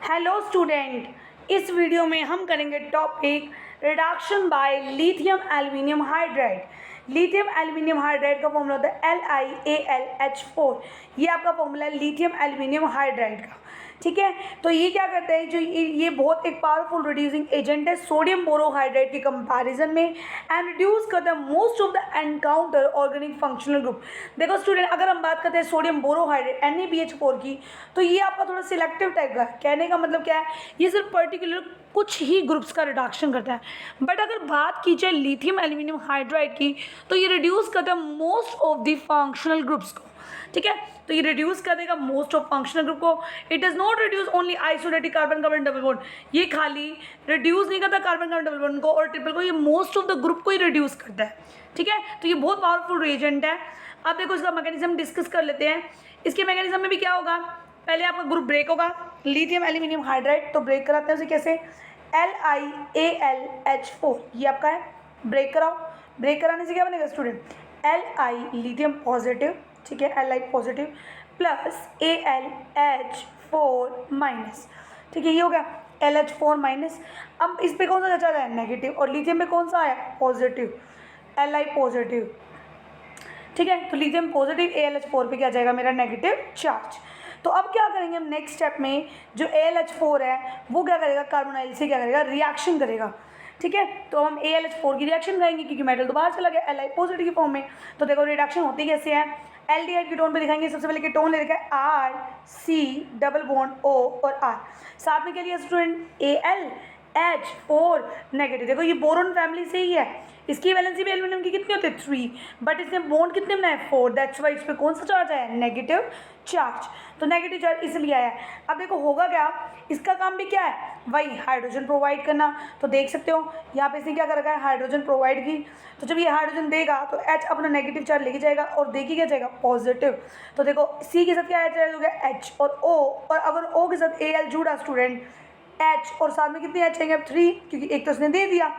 Hello student, इस video में हम करेंगे topic reduction by lithium aluminium hydride. Lithium aluminium hydride का फॉर्मूला होता है LiAlH4। ये आपका फॉर्मूला है लिथियम एल्यूमिनियम हाइड्राइड का। ठीक है, तो ये क्या करता है, जो ये बहुत एक पावरफुल रिड्यूसिंग एजेंट है सोडियम बोरोहाइड्राइड के कंपैरिजन में, एंड रिड्यूस करता है most of the encounter organic functional group. देखो स्टूडेंट, अगर हम बात करते हैं सोडियम बोरोहाइड्राइड NaBH4 की, तो ये आपका थोड़ा सिलेक्टिव टाइप का है। कहने का मतलब क्या है, ये सिर्फ पर्टिकुलर कुछ ही ग्रुप्स का रिडक्शन करता है। बट अगर बात की जाए लिथियम एल्यूमिनियम हाइड्राइड की, तो ये रिड्यूस करता है most of the functional groups को। ठीक है, तो ये रिड्यूस कर देगा मोस्ट ऑफ फंक्शनल ग्रुप को। It does not reduce only isolated carbon carbon double bond. ये खाली रिड्यूस नहीं करता कार्बन कार्बन डबल बॉन्ड को और ट्रिपल को, ये मोस्ट ऑफ द ग्रुप को ही रिड्यूस करता है। ठीक है, तो ये बहुत पावरफुल रिएजेंट है। अब देखो इसका मैकेनिज्म डिस्कस कर लेते हैं। इसके मैकेनिज्म में भी क्या होगा, पहले आपका ग्रुप ब्रेक होगा लिथियम एल्यूमिनियम हाइड्राइड, तो ब्रेक कराते हैं उसे कैसे, LiAlH4 ये आपका है, ब्रेक कराओ। ब्रेक कराने से क्या बनेगा स्टूडेंट, Li लिथियम पॉजिटिव, ठीक है, Li positive plus AlH4 minus. ठीक है, ये हो गया LH4 माइनस। अब इस पे कौन सा चला है, नेगेटिव, और लिथियम पे कौन सा आया, पॉजिटिव, Li पॉजिटिव। ठीक है, तो लिथियम पॉजिटिव, AlH4 पे क्या जाएगा मेरा, नेगेटिव चार्ज। तो अब क्या करेंगे हम नेक्स्ट स्टेप में, जो AlH4 है वो क्या करेगा, कार्बोनाइल से क्या करेगा, रिएक्शन करेगा। ठीक है, तो हम AlH4 की रिएक्शन करेंगे क्योंकि मेटल तो बाहर चला गया Li पॉजिटिव की फॉर्म में। तो देखो रिडक्शन होती कैसे है, एल्डिहाइड कीटोन पे दिखाएंगे। सबसे पहले कीटोन ले रखा है RC डबल बॉन्ड O और R, साथ में क्या लिया स्टूडेंट, AlH4 नेगेटिव। देखो ये बोरोन फैमिली से ही है, इसकी वैलेंसी भी एल्यूमिनियम की कितनी होती है, 3, बट इसने बॉन्ड कितने बनाए, 4। दैट्स वाई इस पर कौन सा चार्ज आया, नेगेटिव चार्ज। तो नेगेटिव चार्ज इसलिए आया है। अब देखो होगा क्या, इसका काम भी क्या है, वही हाइड्रोजन प्रोवाइड करना। तो देख सकते हो यहाँ पे इसने क्या कर रखा है, हाइड्रोजन प्रोवाइड की। तो जब ये हाइड्रोजन देगा तो H अपना नेगेटिव चार्ज लेके जाएगा और देके क्या जाएगा, पॉजिटिव। तो देखो C के साथ क्या चार्ज हो गया, H और O, और अगर O के साथ Al जुड़ा स्टूडेंट, H और साथ में कितनी H आएंगे, अब 3, क्योंकि एक तो उसने दे दिया,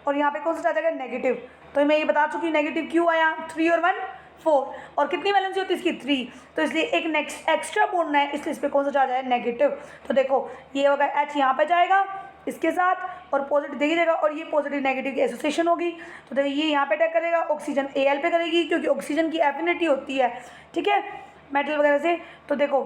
और यहाँ पे कौन सा चार्ज आएगा, नेगेटिव। तो मैं ये बता चुकी हूँ नेगेटिव क्यों आया, 3 और 1 4, और कितनी वैलेंसी होती है इसकी, 3। तो इसलिए एक नेक्स्ट एक्स्ट्रा बॉन्ड है, इसलिए इस पर कौन सा चार्ज आया, नेगेटिव। तो देखो ये होगा H यहाँ पे जाएगा इसके साथ, और पॉजिटिव देखी जाएगा, और ये पॉजिटिव नेगेटिव की एसोसिएशन होगी। तो देखो ये यहाँ पे अटैक करेगा, ऑक्सीजन Al पे करेगी, क्योंकि ऑक्सीजन की एफिनिटी होती है, ठीक है, मेटल वगैरह से। तो देखो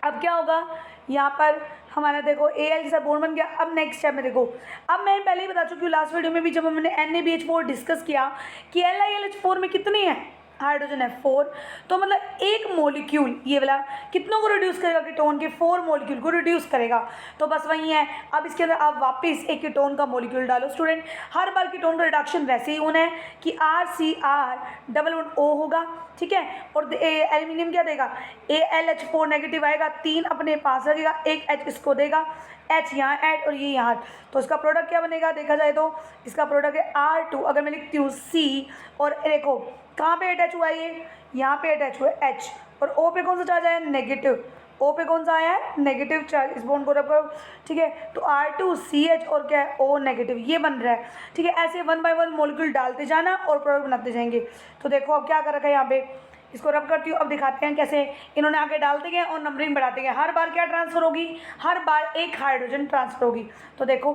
अब क्या होगा, यहाँ पर हमारा देखो Al के साथ बॉन्ड बन गया। अब नेक्स्ट स्टेप में देखो, अब मैं पहले ही बता चुकी हूँ लास्ट वीडियो में भी, जब हमने NaBH4 डिस्कस किया कि LiLH4 में कितनी है, हाइड्रोजन है 4। तो मतलब एक मॉलिक्यूल ये वाला कितनों को रिड्यूस करेगा, कीटोन के 4 मॉलिक्यूल को रिड्यूस करेगा। तो बस वही है, अब इसके अंदर आप वापस एक कीटोन का मॉलिक्यूल डालो स्टूडेंट। हर बार कीटोन का रिडक्शन वैसे ही होना है कि RCr डबल बॉन्ड O होगा, ठीक है, और एल्यूमिनियम क्या देगा, AlH4 नेगेटिव आएगा, 3 अपने पास रखेगा, एक H इसको देगा, H यहाँ ऐड और ये यहाँ। तो इसका प्रोडक्ट क्या बनेगा, देखा जाए तो इसका प्रोडक्ट है R2। अगर मैं लिखती हूँ C, और देखो कहाँ पे अटैच हुआ है, ये यहाँ पे अटैच हुआ है H, और O पे कौन सा चार्ज आया है, नेगेटिव। O पे कौन सा आया है, नेगेटिव चार्ज, इस बॉन्ड को रब करो, ठीक है। तो R2CH और क्या है, O नेगेटिव, ये बन रहा है, ठीक है। ऐसे 1 बाय 1 मॉलिक्यूल डालते जाना और प्रोडक्ट बनाते जाएंगे। तो देखो अब क्या कर रखा है यहाँ पे, इसको रब करती हूँ। अब दिखाते हैं कैसे इन्होंने आगे डालते गए और नंबरिंग बढ़ाते गए। हर बार क्या ट्रांसफर होगी, हर बार एक हाइड्रोजन ट्रांसफर होगी। तो देखो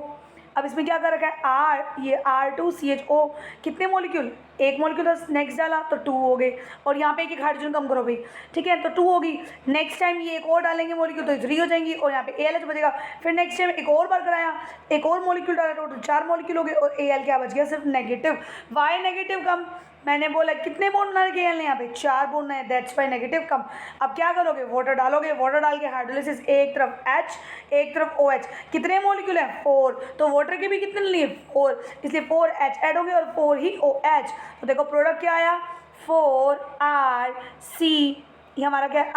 अब इसमें क्या कर रखा है, ये R2CHO कितने मॉलिक्यूल, एक मॉलिक्यूल नेक्स्ट डाला तो 2 हो गए, और यहाँ पे एक हाइड्रोजन कम करो भाई, ठीक है, तो 2 होगी। नेक्स्ट टाइम ये एक और डालेंगे मॉलिक्यूल तो 3 हो जाएंगी, और यहाँ पे ALH बचेगा। फिर नेक्स्ट टाइम एक और बार कराया, एक और मॉलिक्यूल डाला, टोटल 4 मॉलिक्यूल हो गए, और Al क्या बच गया, सिर्फ नेगेटिव। वाई नेगेटिव कम, मैंने बोला कितने बॉन्ड बना के Al ने, यहाँ पे 4 बॉन्ड है, दैट्स वाई नेगेटिव कम। अब क्या करोगे, वाटर डालोगे, वाटर डाल के हाइड्रोलिसिस, एक तरफ H एक तरफ OH, कितने मॉलिक्यूल है, 4। तो वाटर के भी कितने लिए, 4, इसलिए 4H ऐड हो गए और 4 ही OH। तो देखो प्रोडक्ट क्या आया, 4RC, ये हमारा क्या है,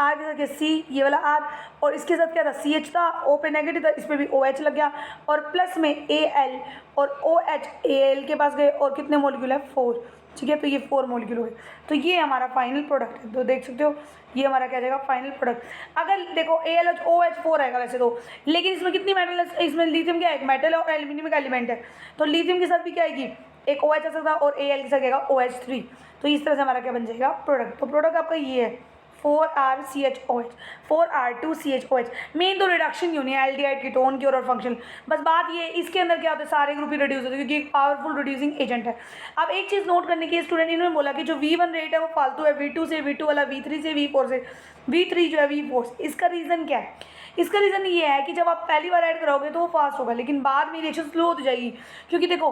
R के साथ C, ये वाला R, और इसके साथ क्या था, CH था, O पे नेगेटिव था, इस पर भी OH लग गया, और प्लस में Al और OH, Al के पास गए, और कितने मॉलिक्यूल है, 4, ठीक है। तो ये 4 मॉलिक्यूल हो गए। तो ये हमारा फाइनल प्रोडक्ट है। तो देख सकते हो ये हमारा क्या जाएगा, फाइनल प्रोडक्ट। अगर देखो AlH OH4 आएगा वैसे तो, लेकिन इसमें कितनी मेटल है, इसमें लिथियम क्या है, एक मेटल है और एल्यूमिनियम का एलिमेंट है। तो लिथियम के साथ भी क्या आएगी, एक OH आ सकता है, और Al के साथ आएगा OH3। तो इस तरह से हमारा क्या बन जाएगा, प्रोडक्ट। तो प्रोडक्ट आपका ये है 4R2CHOH, 4R2CHOH। मेन तो रिडक्शन यूनिट है एल्डिहाइड कीटोन की और फंक्शनल। बस बात ये इसके अंदर क्या होता है, सारे ग्रुप ही रिड्यूस होते हैं क्योंकि एक पावरफुल रिड्यूसिंग एजेंट है। अब एक चीज़ नोट करने की, स्टूडेंट इन्होंने बोला कि जो V1 रेट है वो फालतू है, V2 से, V2 वाला V3 से, V4 से, V3 जो है V4 से। इसका रीज़न क्या है? इसका रीज़न ये है कि जब आप पहली बार ऐड करोगे तो वो फास्ट होगा, लेकिन बाद में रिएक्शन स्लो हो जाएगी, क्योंकि देखो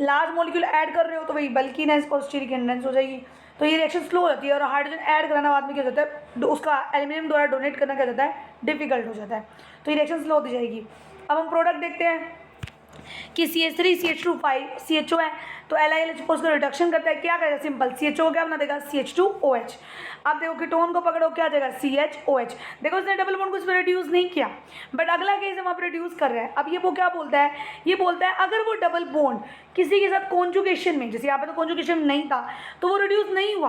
लार्ज मॉलिक्यूल ऐड कर रहे हो तो वही बल्कीनेस और स्टीरिक हिंड्रेंस हो जाएगी, तो ये रिएक्शन स्लो हो जाती है। और हाइड्रोजन ऐड कराना बाद में क्या हो जाता है, उसका एल्यूमिनियम द्वारा डोनेट करना क्या हो जाता है, डिफिकल्ट हो जाता है, तो ये रिएक्शन स्लो होती जाएगी। अब हम प्रोडक्ट देखते हैं कि CH3 CH2 5 CHO है, तो LiLH उसका रिडक्शन करता है, क्या करेगा, सिंपल CHO क्या बना देगा, CH2OH। अब देखो कीटोन को पकड़ो, क्या देगा, CHOH। देखो इसने डबल बॉन्ड को इसमें रिड्यूस नहीं किया, बट अगला केस हम आप रिड्यूस कर रहे हैं। अब ये वो क्या बोलता है, ये बोलता है अगर वो डबल बॉन्ड किसी के साथ कॉन्जुगेशन में, जैसे यहाँ पे तो कॉन्जुगेशन नहीं था तो वो रिड्यूस नहीं हुआ,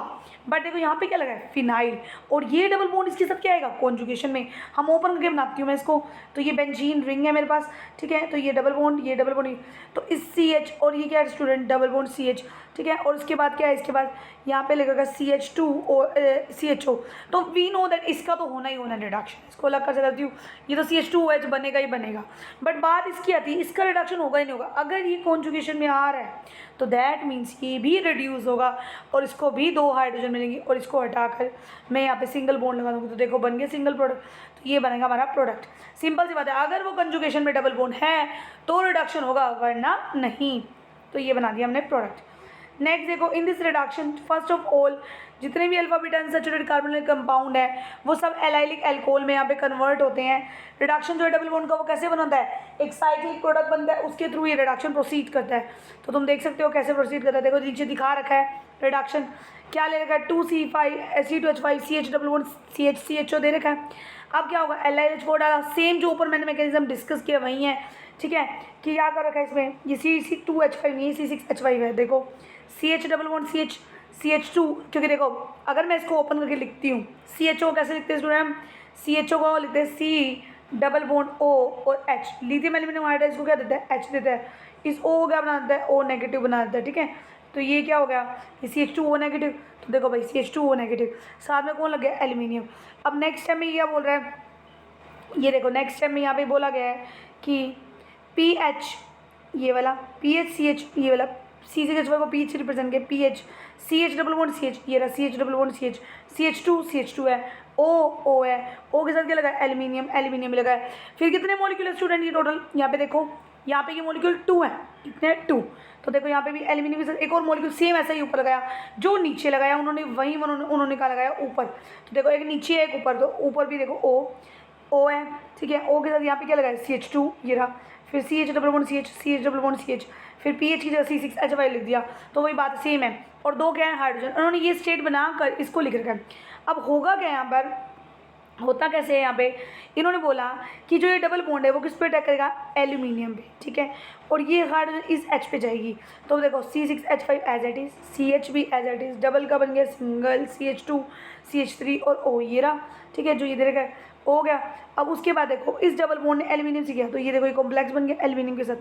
बट देखो यहाँ पे क्या लगा है, फिनाइल, और ये डबल बॉन्ड इसके साथ क्या आएगा, कॉन्जुगेशन में। हम ओपन करके बनाती हूँ मैं इसको, तो ये बेंजीन रिंग है मेरे पास, ठीक है, तो ये डबल बॉन्ड, ये डबल बॉन्ड, तो इस CH और ये क्या है स्टूडेंट, डबल बॉन्ड CH, ठीक है, और उसके बाद क्या है, इसके बाद यहाँ पे लगेगा CH2 और CHO। तो वी नो दैट इसका तो होना ही होना रिडक्शन, इसको अलग कर सकती हूँ, ये तो CH2OH बनेगा ही बनेगा, बट बात इसकी आती है इसका रिडक्शन होगा ही नहीं होगा। अगर ये कॉन्जुगेशन में आ रहा है तो दैट मीन्स ये भी रिड्यूस होगा और इसको भी 2 हाइड्रोजन मिलेंगे, और इसको हटाकर मैं यहाँ पे सिंगल बॉन्ड लगा दूँगी तो देखो बन गया सिंगल प्रोडक्ट, तो ये बनेगा हमारा प्रोडक्ट। सिंपल सी बात है, अगर वो कंजुगेशन में डबल बॉन्ड है तो रिडक्शन होगा, वरना नहीं। तो ये बना दिया हमने प्रोडक्ट। नेक्स्ट देखो, in this reduction first of all जितने भी alpha beta unsaturated carbonyl compound है वो सब एलाइलिक अल्कोहल में यहाँ पे कन्वर्ट होते हैं। रिडक्शन जो है डबल बॉन्ड का वो कैसे बनता है, एक साइक्लिक प्रोडक्ट बनता है, उसके थ्रू ये रिडक्शन प्रोसीड करता है। तो तुम देख सकते हो कैसे प्रोसीड करता है, देखो नीचे दिखा रखा है रिडक्शन, क्या ले रखा है, 2C5 CH double bond CHO दे रखा है। अब क्या होगा, LiH4 डाला, सेम जो ऊपर मैंने मैकेनिज्म डिस्कस किया वही है, ठीक है, कि क्या कर रखा है इसमें, ये C2H5 नहीं C6H5 है, देखो CH डबल बॉन्ड CH2, क्योंकि देखो अगर मैं इसको ओपन करके लिखती हूँ CHO कैसे लिखते हैं स्टूडेंट, CHO को लिखते हैं C डबल बॉन्ड O और H, लिथियम एल्यूमिनियम हाइड्राइड इसको क्या देता है, H देता है, इस O क्या बना देता है, O नेगेटिव बना देता है, ठीक है, तो ये क्या हो गया, ये CH2O नेगेटिव, तो देखो भाई CH2O नेगेटिव, साथ में कौन लग गया, एल्यूमिनियम। अब नेक्स्ट स्टेप में ये क्या बोल रहा है, ये देखो नेक्स्ट स्टेप में यहाँ पे बोला गया है कि PH ये वाला, PH CH ये वाला, C6H5 को PH से रिप्रेजेंट किया, PH CH double bond CH, ये रहा CH double bond CH, CH2 है, O है, O के साथ क्या लगा है, एल्यूमिनियम लगा है। फिर कितने मॉलिक्यूल है स्टूडेंट ये टोटल, यहाँ पे देखो, यहाँ पे ये मॉलिक्यूल 2 है, कितने 2, तो देखो यहाँ पे भी एल्यूमिनियम के साथ एक और मॉलिक्यूल सेम ऐसा ही ऊपर लगाया, जो नीचे लगाया उन्होंने वही उन्होंने कहा लगाया ऊपर, तो देखो एक नीचे है एक ऊपर, तो ऊपर भी देखो O है, ठीक है, O के साथ यहाँ पे क्या लगा है, CH2 ये रहा, फिर CH डबल बॉन्ड CH, फिर PH की जगह C6H5 लिख दिया, तो वही बात सेम है, और 2 क्या है, हाइड्रोजन, उन्होंने ये स्टेट बनाकर इसको लिख रखा है। अब होगा क्या यहाँ पर, होता कैसे है यहाँ पे, इन्होंने बोला कि जो ये डबल बॉन्ड है वो किस पे अटैक करेगा, एल्यूमिनियम पे, ठीक है, और ये हाइड्रोजन इस H पे जाएगी, तो देखो C6H5 as it is, CH भी एज इट इज़, डबल का बन गया सिंगल, CH2 CH3 और O ये रहा, ठीक है, जो ये दे रखा है हो गया। अब उसके बाद देखो इस डबल बॉन्ड ने एल्यूमिनियम से किया, तो ये देखो ये कॉम्प्लेक्स बन गया एल्यूमिनियम के साथ,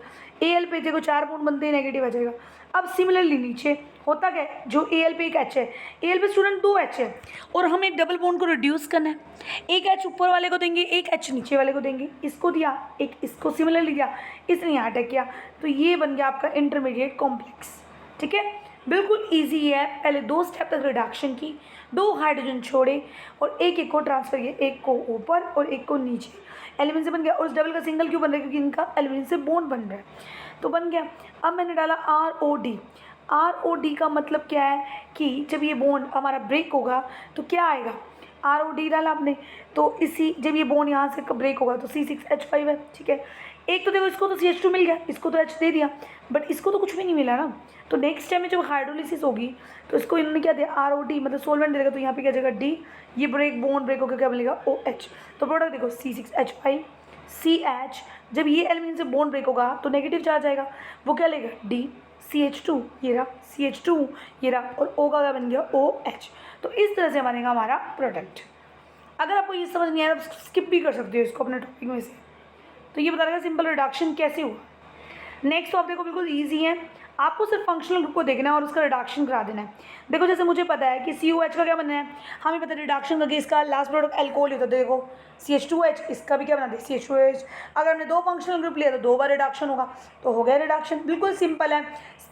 Al पे देखो 4 बॉन्ड बनते हैं, नेगेटिव आ जाएगा। अब सिमिलरली नीचे होता क्या है, जो Al पे एक H है, Al पे स्टूडेंट 2 H है, और हम एक डबल बॉन्ड को रिड्यूस करना है, एक H ऊपर वाले को देंगे, एक H नीचे वाले को देंगे, इसको दिया, एक इसको सिमिलरली दिया, इसने यहाँ अटैक किया, तो ये बन गया आपका इंटरमीडिएट कॉम्प्लेक्स, ठीक है, बिल्कुल ईजी है। पहले 2 स्टेप तक रिडक्शन की, 2 हाइड्रोजन छोड़े और एक को ट्रांसफर किया, एक को ऊपर और एक को नीचे, एल्यूमिनियम से बन गया, और उस डबल का सिंगल क्यों बन रहा है, क्योंकि इनका एल्यूमिनियम से बॉन्ड बन रहा है, तो बन गया। अब मैंने डाला ROD का मतलब क्या है कि जब ये बॉन्ड हमारा ब्रेक होगा तो क्या आएगा, ROD डाला आपने, तो इसी जब ये बॉन्ड यहाँ से ब्रेक होगा तो C6H5 है, ठीक है, एक तो देखो इसको तो CH2 मिल गया, इसको तो H दे दिया, बट इसको तो कुछ भी नहीं मिला ना, तो नेक्स्ट टाइम में जब हाइड्रोलिसिस होगी तो इसको इन्होंने क्या दिया, ROD मतलब सोलवेंट देगा, तो यहाँ पे क्या जाएगा D, ये बॉन्ड ब्रेक होकर क्या मिलेगा, OH, तो प्रोडक्ट देखो C6H5 CH, जब ये एल्यूमिनियम से बॉन्ड ब्रेक होगा तो नेगेटिव चार्ज आएगा, वो क्या लेगा D CH2 ये रहा, CH2 ये रहा, और O का क्या बन गया, OH। तो इस तरह से बनेगा हमारा प्रोडक्ट। अगर आपको ये समझ नहीं आया तो स्किप भी कर सकते हो इसको अपने टॉपिक में से। तो ये बता रहेगा सिंपल रिडक्शन कैसे हुआ। नेक्स्ट तो आप देखो बिल्कुल ईजी है, आपको सिर्फ फंक्शनल ग्रुप को देखना है और उसका रिडक्शन करा देना है। देखो जैसे मुझे पता है कि COH का क्या बनना है, हमें पता है रिडक्शन करके इसका लास्ट प्रोडक्ट एल्कोहल होता है। देखो CH2H, इसका भी क्या बनाते हैं CH2H। अगर हमने 2 फंक्शनल ग्रुप लिया तो 2 बार रिडक्शन होगा, तो हो गया रिडक्शन, बिल्कुल सिंपल है।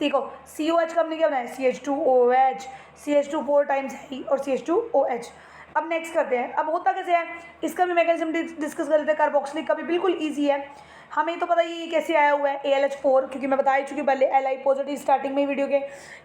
देखो COH का हमने क्या बनाया CH2OH, CH2 4 टाइम्स है और CH2OH। अब नेक्स्ट करते हैं, अब होता कैसे है इसका भी मैकेनिज्म डिस्कस कर लेते हैं। कार्बोक्सिलिक का भी बिल्कुल ईजी है, हमें तो पता ही ये कैसे आया हुआ है ALH4, क्योंकि मैं बता ही चुकी पहले Li पॉजिटिव स्टार्टिंग में वीडियो के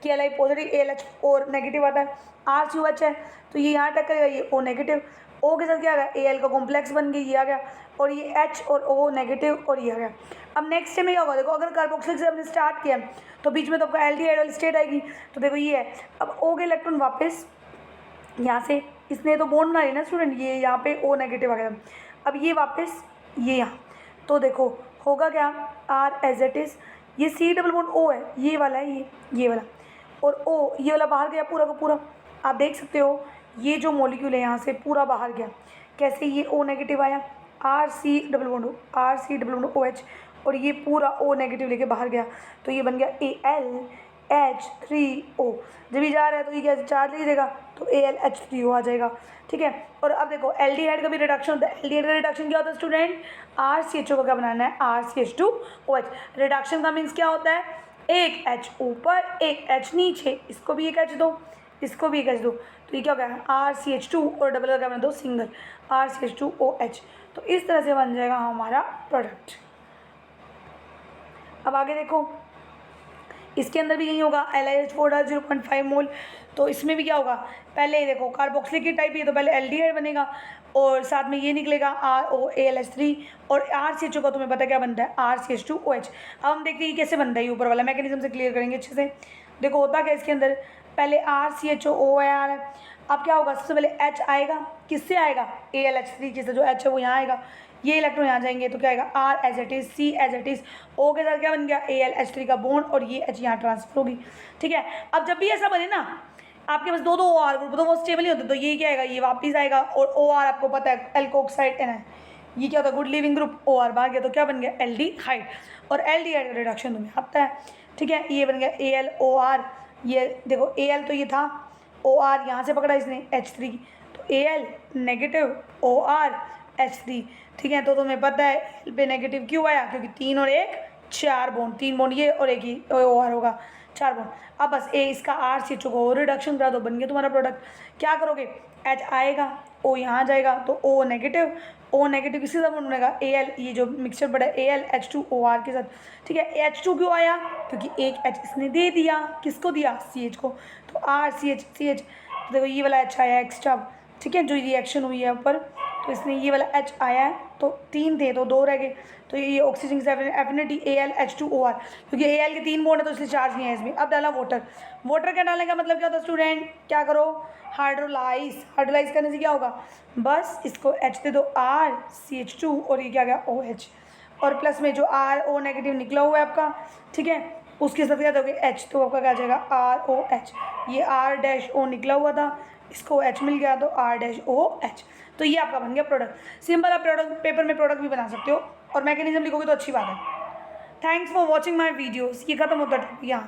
कि Li पॉजिटिव ALH4 नेगेटिव आता है। RCOH है तो ये यहाँ टक्कर ये O नेगेटिव, O के साथ क्या आ गया Al का कॉम्प्लेक्स बन गया, ये आ गया, और ये H और O नेगेटिव और ये आ गया। अब नेक्स्ट स्टेप में क्या होगा, देखो अगर कार्बोक्सिलिक से हमने स्टार्ट किया तो बीच में तो आपका एल्डिहाइड वाली स्टेट आएगी, तो देखो ये है। अब O के इलेक्ट्रॉन वापस यहाँ से, इसने तो बॉन्ड बना ना स्टूडेंट, ये यहाँ पे O नेगेटिव आ गया। अब ये वापस ये यहाँ, तो देखो होगा क्या R एज इट इज़, ये C डबल बॉन्ड O है, ये वाला है ये वाला, और O ये वाला बाहर गया पूरा का पूरा। आप देख सकते हो ये जो मॉलिक्यूल है यहाँ से पूरा बाहर गया, कैसे ये O नेगेटिव आया, RC डबल बॉन्ड OH, और ये पूरा O नेगेटिव लेके बाहर गया, तो ये बन गया AlH3O। जब ये जा रहा है तो ये क्या चार्ज लीजिएगा, तो AlH3O आ जाएगा, ठीक है। और अब देखो एल्डिहाइड का भी रिडक्शन होता है। एल्डिहाइड का रिडक्शन क्या होता है स्टूडेंट, RCHO का क्या बनाना है RCH2OH। रिडक्शन का मीन्स क्या होता है, एक H ऊपर एक H नीचे, इसको भी एक H दो, इसको भी एक H दो, तो ये क्या हो गया RCH2 और डबल का क्या बना दो सिंगल RCH2OH। तो इस तरह से बन जाएगा हमारा प्रोडक्ट। अब आगे देखो इसके अंदर भी यही होगा LiH4 0.5 मोल, तो इसमें भी क्या होगा, पहले देखो कार्बोक्सिलिक की टाइप, ये तो पहले एल्डिहाइड बनेगा और साथ में ये निकलेगा ROALH3, और RCHO का तुम्हें पता क्या बनता है RCH2OH। अब हम देखते हैं कैसे बनता है, ये ऊपर वाला मैकेनिज्म से क्लियर करेंगे अच्छे से। देखो होता क्या इसके अंदर, पहले RCHO है, अब क्या होगा सबसे पहले H आएगा, किससे आएगा ALH3 के साथ, जो H है वो यहाँ आएगा, ये इलेक्ट्रॉन यहाँ जाएंगे तो क्या आएगा R as it is, C as it is, O के साथ क्या बन गया ALH3 का बॉन्ड, और ये H यहाँ ट्रांसफर होगी, ठीक है। अब जब भी ऐसा बने ना आपके पास दो OR ग्रुप, तो वो स्टेबल ही होते, तो ये क्या आएगा ये वापस आएगा, और OR आपको पता है एल्कोक्साइड है, ये क्या होता है गुड लिविंग ग्रुप, OR बाहर गया तो क्या बन गया एल्डिहाइड, और एल्डिहाइड का रिडक्शन तुम्हें आता है, ठीक है। ये बन गया AlOR, ये देखो Al तो ये था, OR यहाँ से पकड़ा इसने H3, तो Al नेगेटिव OR H3, ठीक है। तो तुम्हें पता है L पे नेगेटिव क्यों आया, क्योंकि 3 और 1 4 बॉन्ड, 3 बॉन्ड ये और एक ही OR होगा 4 बॉन्ड। अब बस इसका RCHO को रिडक्शन करा दो, बन गया तुम्हारा प्रोडक्ट। क्या करोगे H आएगा, O यहाँ जाएगा तो O नेगेटिव किसके साथ बनेगा Al, ये जो मिक्सचर बड़ा है AlH2OR के साथ, ठीक है। H2 क्यों आया, क्योंकि एक H इसने दे दिया, किसको दिया CH को, तो RCH CH, तो देखो ये वाला H आया एक्स्ट्रा, ठीक है, जो रिएक्शन हुई है ऊपर, तो इसमें ये वाला H आया है, तो 3 थे तो 2 रह गए, तो ये ऑक्सीजन की एफिनिटी AlH2OR, क्योंकि Al के 3 बॉन्ड है तो इसलिए चार्ज नहीं है इसमें। अब डाला वाटर क्या डालने का मतलब क्या होता है स्टूडेंट, क्या करो हाइड्रोलाइज करने से क्या होगा, बस इसको H दे दो RCH2 और ये क्या गया OH, और प्लस में जो RO नेगेटिव निकला हुआ है आपका, ठीक है, उसके साथ क्या दोगे H, तो आपका क्या जाएगा ROH, ये R-O निकला हुआ था, इसको H मिल गया तो R-OH, तो ये आपका बन गया प्रोडक्ट। सिंपल आप प्रोडक्ट पेपर में प्रोडक्ट भी बना सकते हो और मैकेनिज्म लिखोगे तो अच्छी बात है। Thanks for watching my videos, ये खत्म होता है यहाँ।